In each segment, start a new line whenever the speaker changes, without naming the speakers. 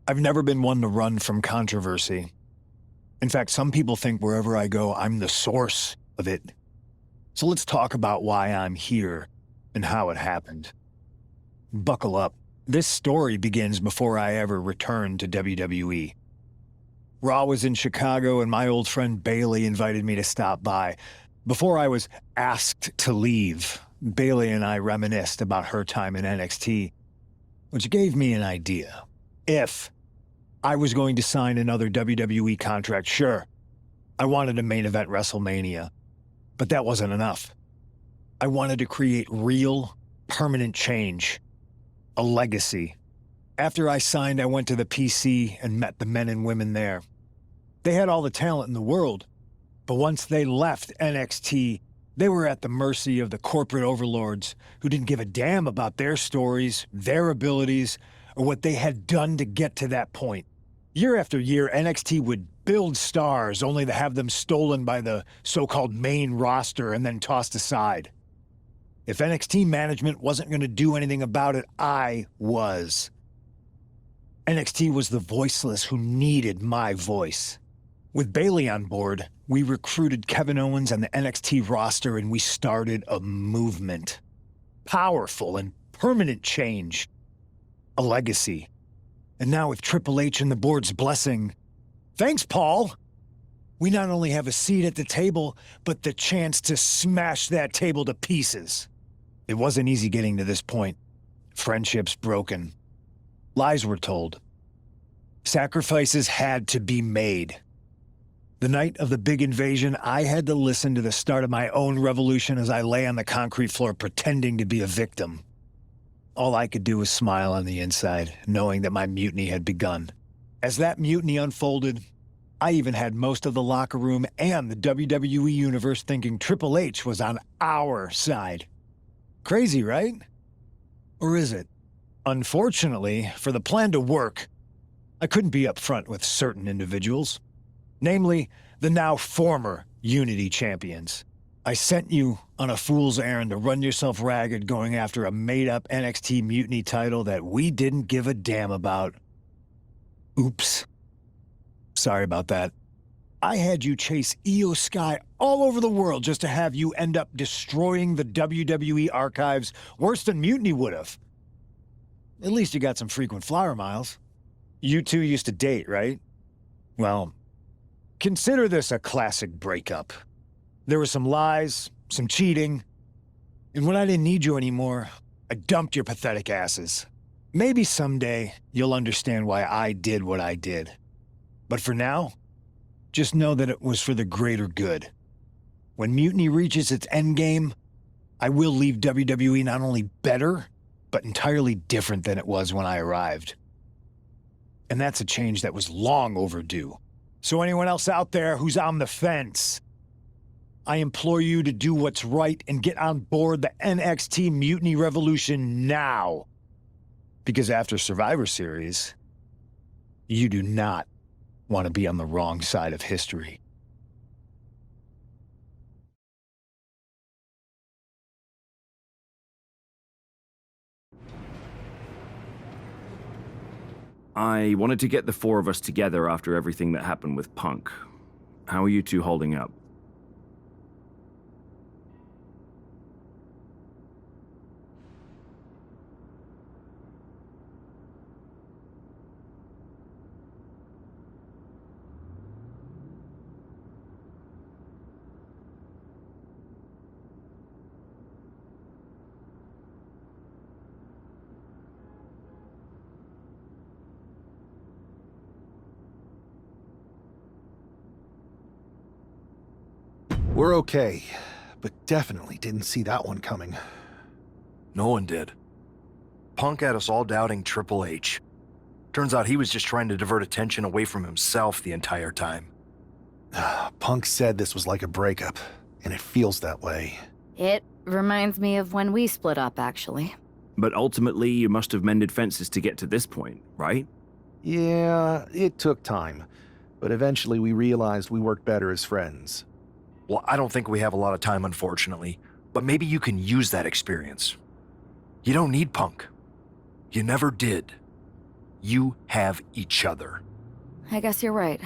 I've never been one to run from controversy. In fact, some people think wherever I go, I'm the source of it. So let's talk about why I'm here and how it happened. Buckle up. This story begins before I ever returned to WWE. Raw was in Chicago and my old friend Bailey invited me to stop by. Before I was asked to leave, Bailey and I reminisced about her time in NXT, which gave me an idea. If I was going to sign another WWE contract, sure, I wanted a main event WrestleMania, but that wasn't enough. I wanted to create real, permanent change, a legacy. After I signed, I went to the PC and met the men and women there. They had all the talent in the world, but once they left NXT, they were at the mercy of the corporate overlords who didn't give a damn about their stories, their abilities, or what they had done to get to that point. Year after year, NXT would build stars only to have them stolen by the so-called main roster and then tossed aside. If NXT management wasn't going to do anything about it, I was. NXT was the voiceless who needed my voice. With Bailey on board, we recruited Kevin Owens and the NXT roster and we started a movement. Powerful and permanent change. A legacy. And now with Triple H and the board's blessing, thanks, Paul! We not only have a seat at the table, but the chance to smash that table to pieces. It wasn't easy getting to this point. Friendships broken. Lies were told. Sacrifices had to be made. The night of the big invasion, I had to listen to the start of my own revolution as I lay on the concrete floor pretending to be a victim. All I could do was smile on the inside, knowing that my mutiny had begun. As that mutiny unfolded, I even had most of the locker room and the WWE Universe thinking Triple H was on our side. Crazy, right? Or is it? Unfortunately, for the plan to work, I couldn't be upfront with certain individuals. Namely, the now former Unity champions. I sent you on a fool's errand to run yourself ragged going after a made-up NXT Mutiny title that we didn't give a damn about. Oops. Sorry about that. I had you chase Io Sky all over the world just to have you end up destroying the WWE archives worse than Mutiny would have. At least you got some frequent flyer miles. You two used to date, right? Well, consider this a classic breakup. There were some lies, some cheating, and when I didn't need you anymore, I dumped your pathetic asses. Maybe someday you'll understand why I did what I did. But for now, just know that it was for the greater good. When Mutiny reaches its endgame, I will leave WWE not only better, but entirely different than it was when I arrived. And that's a change that was long overdue. So anyone else out there who's on the fence, I implore you to do what's right and get on board the NXT Mutiny Revolution now. Because after Survivor Series, you do not want to be on the wrong side of history.
I wanted to get the four of us together after everything that happened with Punk. How are you two holding up?
We're okay, but definitely didn't see that one coming.
No one did. Punk had us all doubting Triple H. Turns out he was just trying to divert attention away from himself the entire time.
Punk said this was like a breakup, and it feels that way.
It reminds me of when we split up, actually.
But ultimately, you must have mended fences to get to this point, right?
Yeah, it took time, but eventually we realized we worked better as friends.
Well, I don't think we have a lot of time, unfortunately, but maybe you can use that experience. You don't need Punk. You never did. You have each other.
I guess you're right.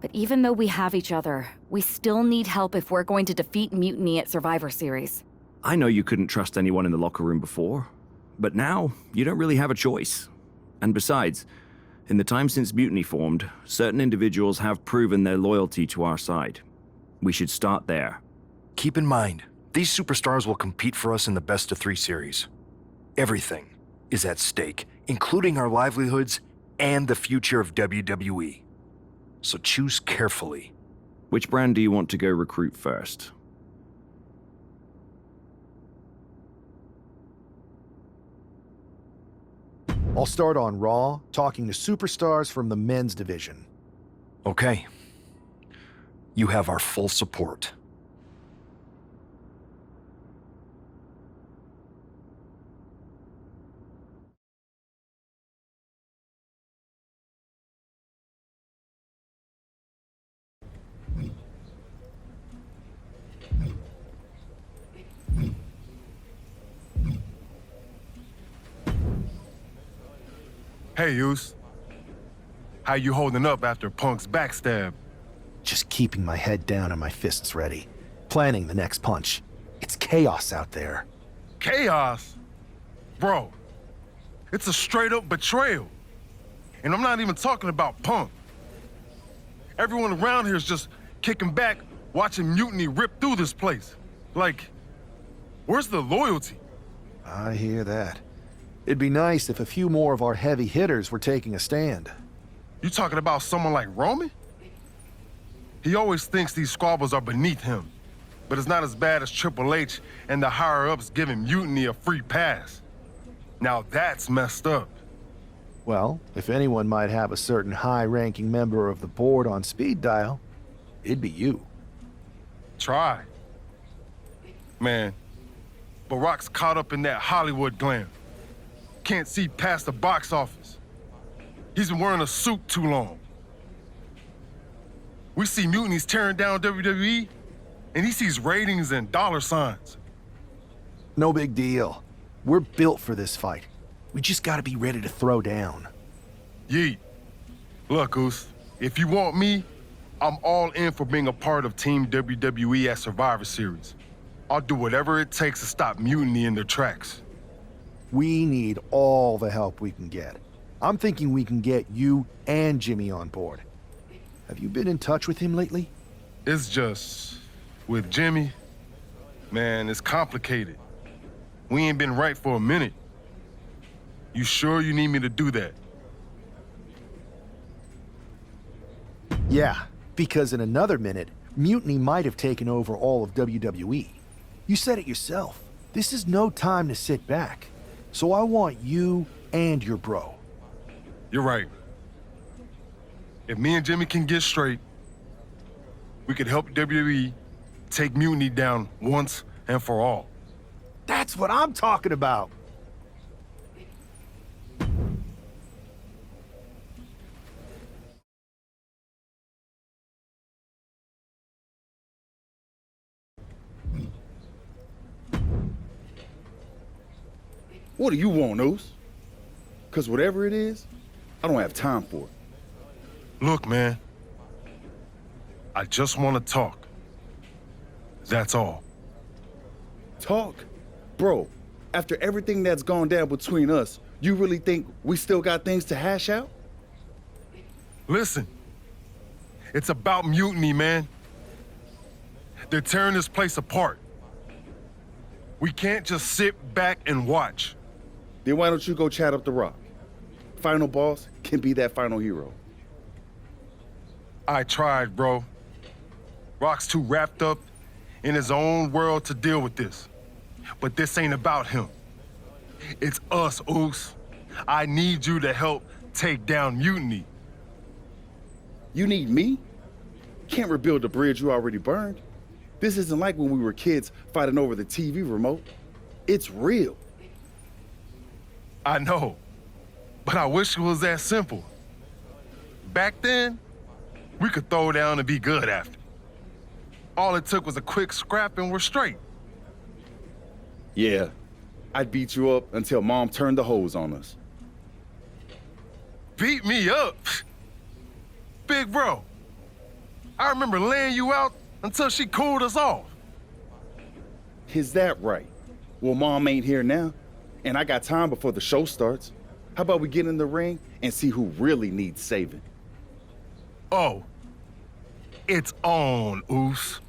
But even though we have each other, we still need help if we're going to defeat Mutiny at Survivor Series.
I know you couldn't trust anyone in the locker room before, but now you don't really have a choice. And besides, in the time since Mutiny formed, certain individuals have proven their loyalty to our side. We should start there.
Keep in mind, these superstars will compete for us in the best-of-3 series. Everything is at stake, including our livelihoods and the future of WWE. So choose carefully.
Which brand do you want to go recruit first?
I'll start on Raw, talking to superstars from the men's division.
Okay. You have our full support.
Hey, Yus. How you holding up after Punk's backstab?
Just keeping my head down and my fists ready. Planning the next punch. It's chaos out there.
Chaos? Bro, it's a straight-up betrayal. And I'm not even talking about Punk. Everyone around here is just kicking back, watching Mutiny rip through this place. Like, where's the loyalty?
I hear that. It'd be nice if a few more of our heavy hitters were taking a stand.
You talking about someone like Roman? He always thinks these squabbles are beneath him, but it's not as bad as Triple H and the higher-ups giving Mutiny a free pass. Now that's messed up.
Well, if anyone might have a certain high-ranking member of the board on speed dial, it'd be you.
Try. Man, Barack's caught up in that Hollywood glam. Can't see past the box office. He's been wearing a suit too long. We see Mutiny's tearing down WWE, and he sees ratings and dollar signs.
No big deal. We're built for this fight. We just gotta be ready to throw down.
Yeet. Look, Goose, if you want me, I'm all in for being a part of Team WWE at Survivor Series. I'll do whatever it takes to stop Mutiny in their tracks.
We need all the help we can get. I'm thinking we can get you and Jimmy on board. Have you been in touch with him lately?
It's just, with Jimmy, man, it's complicated. We ain't been right for a minute. You sure you need me to do that?
Yeah, because in another minute, Mutiny might have taken over all of WWE. You said it yourself. This is no time to sit back. So I want you and your bro.
You're right. If me and Jimmy can get straight, we could help WWE take Mutiny down once and for all.
That's what I'm talking about.
What do you want, Oos? Because whatever it is, I don't have time for it.
Look, man. I just want to talk. That's all.
Talk? Bro, after everything that's gone down between us, you really think we still got things to hash out?
Listen. It's about Mutiny, man. They're tearing this place apart. We can't just sit back and watch.
Then why don't you go chat up the Rock? Final boss can be that final hero.
I tried, bro. Rock's too wrapped up in his own world to deal with this. But this ain't about him. It's us, Oos. I need you to help take down Mutiny.
You need me? Can't rebuild the bridge you already burned. This isn't like when we were kids fighting over the TV remote. It's real.
I know, but I wish it was that simple. Back then, we could throw down and be good after. All it took was a quick scrap and we're straight.
Yeah, I'd beat you up until Mom turned the hose on us.
beat me up. Big bro, I remember laying you out until she cooled us off.
Is that right? Well, Mom ain't here now, and I got time before the show starts. How about we get in the ring and see who really needs saving?
Oh, it's on, Oos.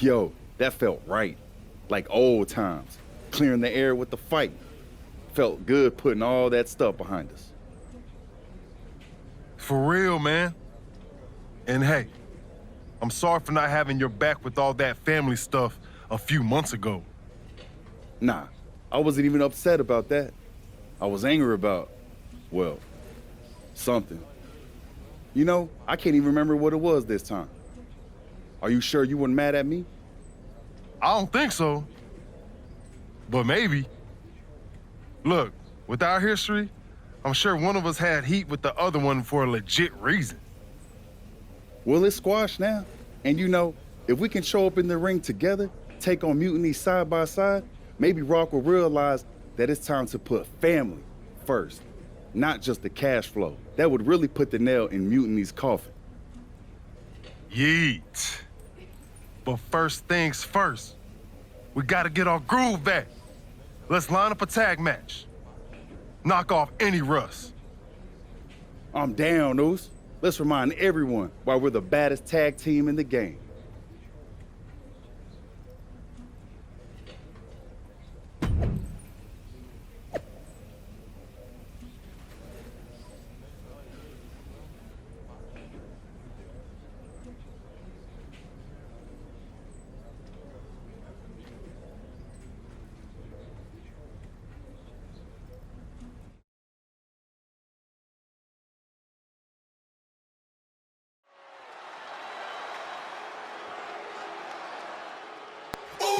Yo, that felt right. Like old times. Clearing the air with the fight. Felt good putting all that stuff behind us.
For real, man. And hey, I'm sorry for not having your back with all that family stuff a few months ago.
Nah, I wasn't even upset about that. I was angry about, well, something. You know, I can't even remember what it was this time. Are you sure you weren't mad at me?
I don't think so. But maybe. Look, with our history, I'm sure one of us had heat with the other one for a legit reason.
Well, it's squashed now. And you know, if we can show up in the ring together, take on Mutiny side by side, maybe Rock will realize that it's time to put family first, not just the cash flow. That would really put the nail in Mutiny's coffin.
Yeet. But first things first, we gotta get our groove back. Let's line up a tag match. Knock off any rust.
I'm down, Oos. Let's remind everyone why we're the baddest tag team in the game.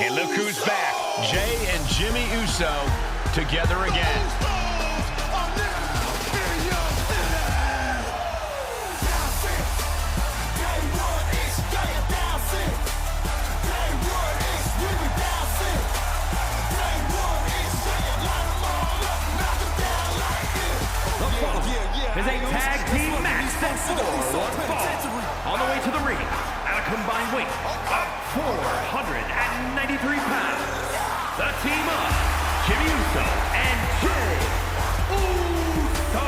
And look who's back. Jay and Jimmy Uso together again.
Is a tag team match set for one fall. On the way to the ring, at a combined weight of 493 pounds, the team of Jimmy Uso and Jay Uso.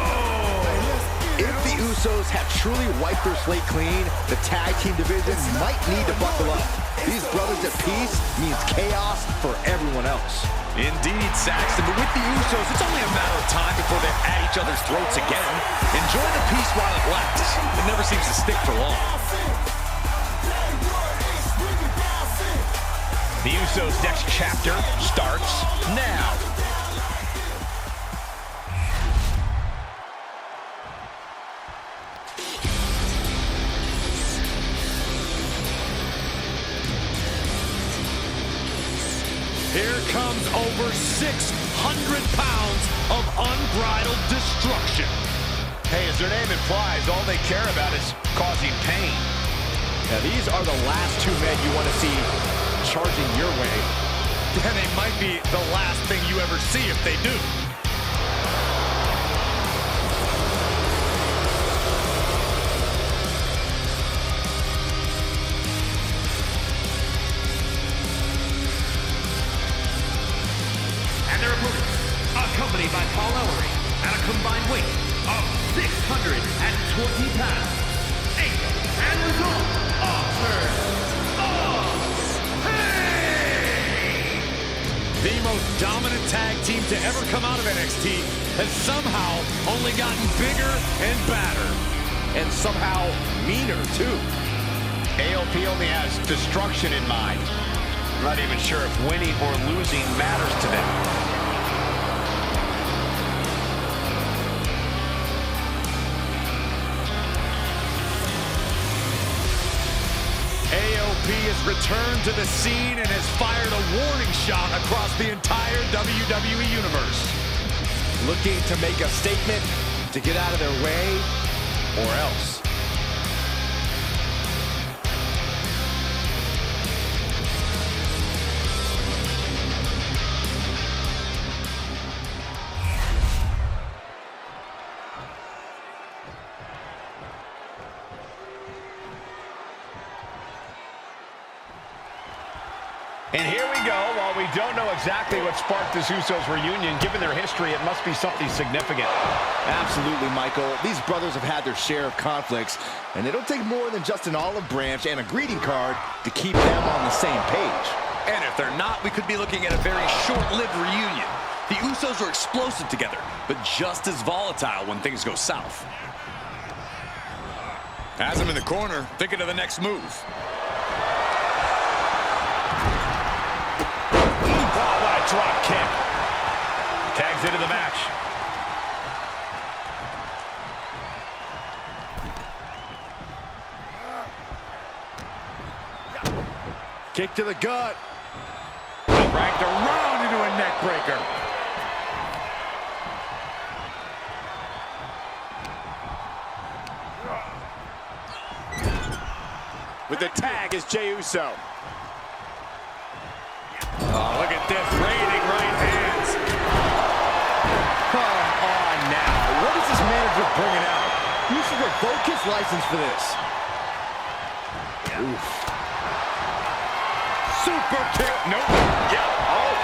If the Usos have truly wiped their slate clean, the tag team division might need to buckle up. These brothers at peace means chaos for everyone else.
Indeed, Saxton, but with the Usos, it's only a matter of time before they're at each other's throats again. Enjoy the peace while it lasts. It never seems to stick for long. The Usos' next chapter starts now. Here comes over 600 pounds of unbridled destruction. Hey, as their name implies, all they care about is causing pain.
Now, these are the last two men you want to see charging your way.
And they might be the last thing you ever see if they do.
Accompanied by Paul Ellery at a combined weight of 620 pounds. And result of Pain!
The most dominant tag team to ever come out of NXT has somehow only gotten bigger and badder.
And somehow meaner, too.
AOP only has destruction in mind. I'm not even sure if winning or losing matters to them. AOP has returned to the scene and has fired a warning shot across the entire WWE Universe.
Looking to make a statement, to get out of their way, or else.
And here we go. While we don't know exactly what sparked this Usos reunion, given their history, it must be something significant.
Absolutely, Michael. These brothers have had their share of conflicts, and it'll take more than just an olive branch and a greeting card to keep them on the same page.
And if they're not, we could be looking at a very short-lived reunion. The Usos are explosive together, but just as volatile when things go south. Has him in the corner, thinking of the next move.
Oh, what a drop kick. Tags into the match.
Kick to the gut.
Dragged around into a neck breaker.
With the tag is Jey Uso.
Oh, look at this, raining right hands.
Come on now. What is this manager bringing out? You should revoke his license for this. Oof.
Super kick, nope. Yeah, oh.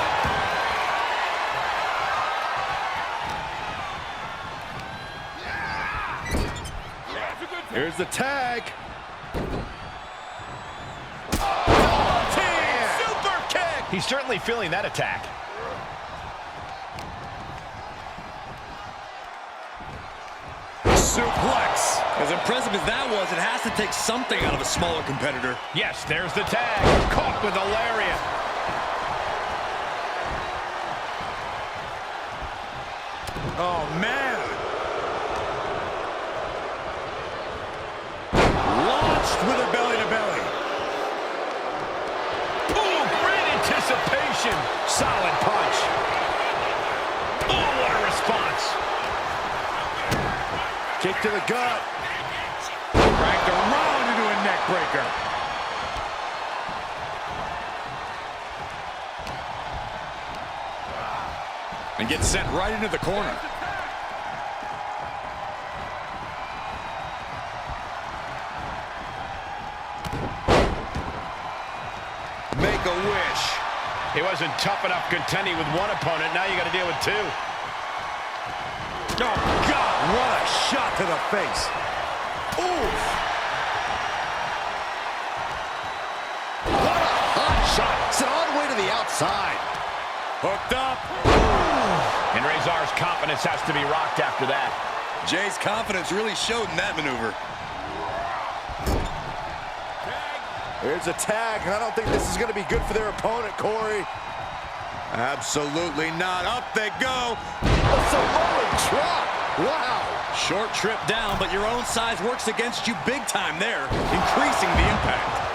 Here's the tag.
Super kick! He's certainly feeling that attack.
Suplex. As impressive as that was, it has to take something out of a smaller competitor.
Yes, there's the tag. Caught with a lariat.
Oh, man.
Launched with a belly-to-belly. Ooh, great anticipation. Solid punch. Oh, what a response.
Kick to the gut.
Dragged around into a neck breaker. And gets sent right into the corner.
Make a wish. He wasn't tough enough contending with one opponent. Now you got to deal with two.
Oh, God, what a shot to the face.
Oof. What a hot shot. Sent all the way to the outside.
Hooked up.
And Razor's confidence has to be rocked after that.
Jay's confidence really showed in that maneuver.
Here's a tag, and I don't think this is going to be good for their opponent, Corey.
Absolutely not. Up they go.
A Samoan drop. Wow.
Short trip down, but your own size works against you big time there, increasing the impact.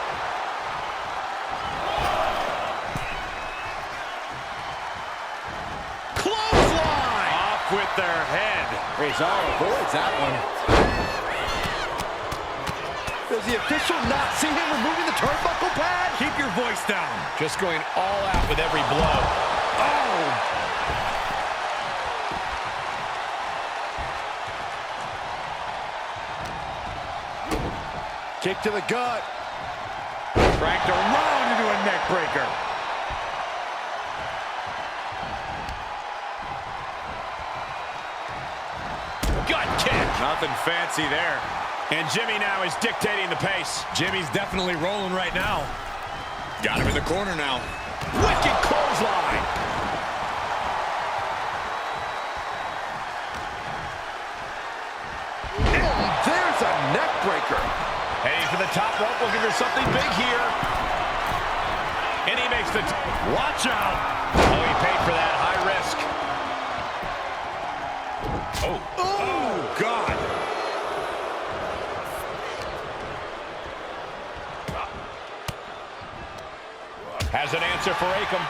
Clothesline! Off with their head.
Razor avoids that one. Does the official not see him removing the turnbuckle pad?
Keep your voice down.
Just going all out with every blow. Oh!
Kick to the gut.
Dragged around into a neck breaker.
Gut kick.
Nothing fancy there.
And Jimmy now is dictating the pace.
Jimmy's definitely rolling right now. Got him in the corner now.
Wicked clothesline.
And there's a neck breaker.
Heading to the top rope, looking for something big here. And he makes the... Watch out. Oh, he paid for that. High risk. Oh.
Oh, God.
Has an answer for Akam.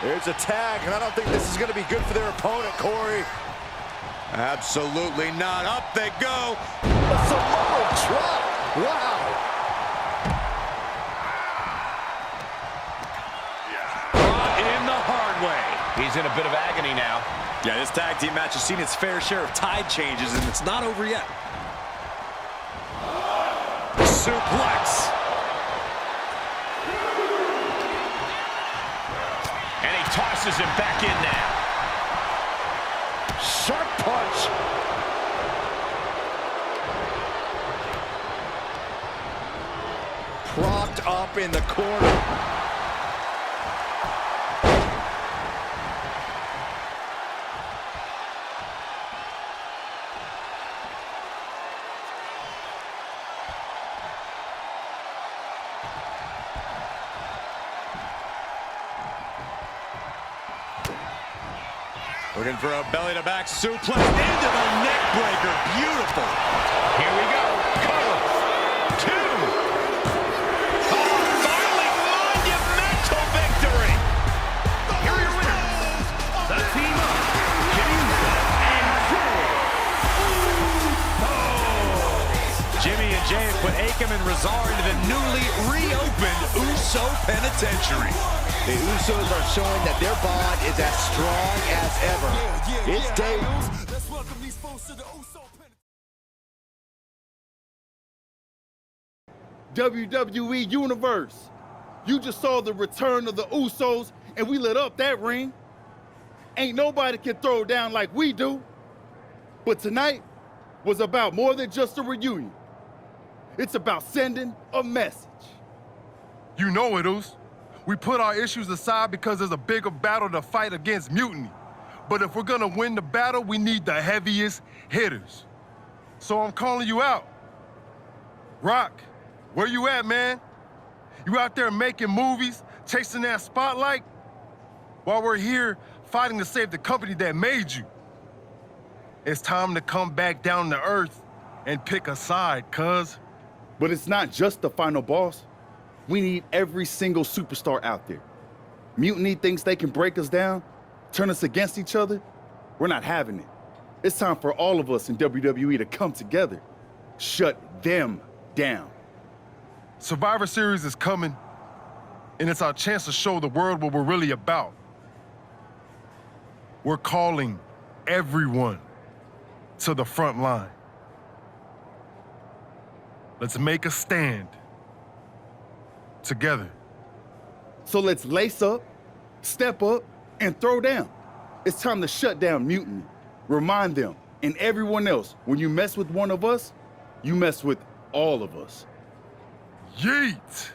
There's a tag, and I don't think this is going to be good for their opponent, Corey.
Absolutely not. Up they go.
A Samoan drop. Wow.
Brought in the hard way.
He's in a bit of agony now.
Yeah, this tag team match has seen its fair share of tide changes, and it's not over yet.
suplex. And he tosses him back in now. Sharp punch.
Propped up in the corner.
Looking for a belly-to-back suplex into the neck breaker. Beautiful. Here we go. Cover. 2. Oh, finally, monumental victory. Here are your winners. The team of Jimmy and Jimmy and Jay have put Akam and Razar into the newly reopened Uso Penitentiary.
The Usos are showing that their bond is as strong as ever. It's day.
Let's welcome these folks to the Uso
WWE Universe. You just saw the return of the Usos, and we lit up that ring. Ain't nobody can throw down like we do. But tonight was about more than just a reunion. It's about sending a message.
You know it, Us. We put our issues aside because there's a bigger battle to fight against mutiny. But if we're gonna win the battle, we need the heaviest hitters. So I'm calling you out. Rock, where you at, man? You out there making movies, chasing that spotlight? While we're here fighting to save the company that made you. It's time to come back down to earth and pick a side, cuz.
But it's not just the final boss. We need every single superstar out there. Mutiny thinks they can break us down, turn us against each other. We're not having it. It's time for all of us in WWE to come together. Shut them down.
Survivor Series is coming, and it's our chance to show the world what we're really about. We're calling everyone to the front line. Let's make a stand together.
So let's lace up, step up, and throw down. It's time to shut down mutiny. Remind them and everyone else, when you mess with one of us, you mess with all of us.
Yeet!